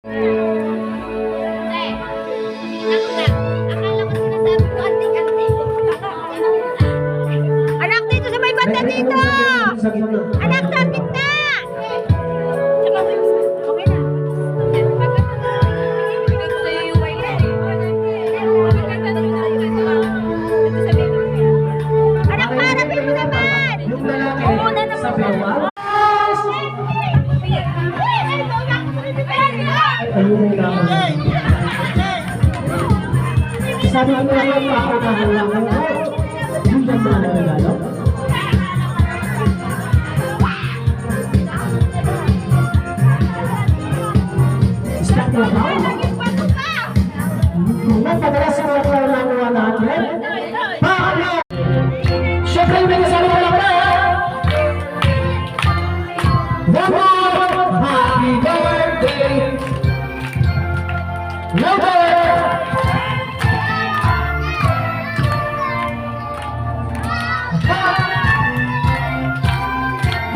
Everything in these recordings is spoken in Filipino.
Anak dito sa may banda dito! Anak sa gitna! Anak, harapin mo naman! Yung lalaki sa bewang. Ayun na lang. Sabi ko na lang pakatahan lang ako. Yung dyan na nagagalo. Stop na ba? Kung padalas sa mga kalalawa natin, paano? Siyempre may kasama ko lang na. Happy birthday! Lover!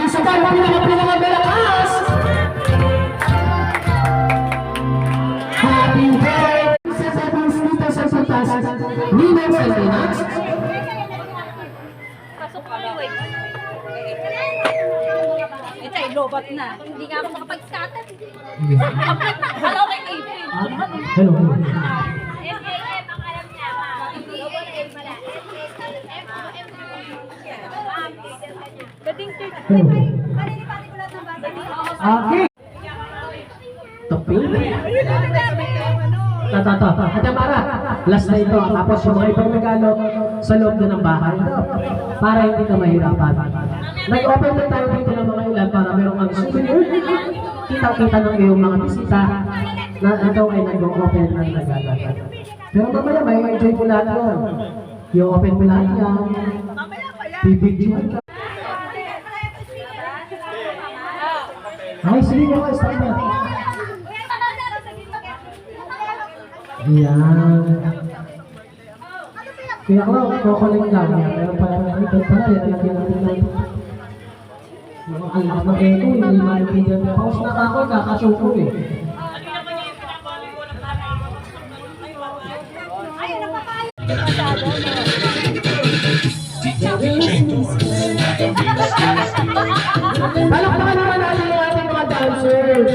Isa pa yung pinaka-malakas! Happy birthday! Isa sa pang dito sa sutas, Ninang Salinas. Pasok ko na, wait. Ito ay lobat na. Hindi nga ako makapag-scatter. Hello kay April. Hello. M-A-M ang alam niya. Lobat ay pala. Dating third. Kanilipati ko lahat ng bata. Okay. Topil. Tata. At para, last na ito. Tapos yung mga ibang regalo sa loob na ng bahay. Para hindi ka mahirapan. Nag-open na tayo dito ng mga ilan para merong mga souvenir. Kita-kita ng iyong mga bisita na ito ay nag-open ng regalo. Pero mamaya may enjoy mo lahat yun. Yung open mo lahat yan. Bibigyan ka. Ay, sige mo kayo, stop na. Ayan. Kaya ko, kukuling lang yan. Pero pala ito pala, yan lagyan natin lang. Mga alam ng echo, hindi maintindihan. Pause na ako, kakasuko eh. Palakpakan naman natin yung ating mga dancers.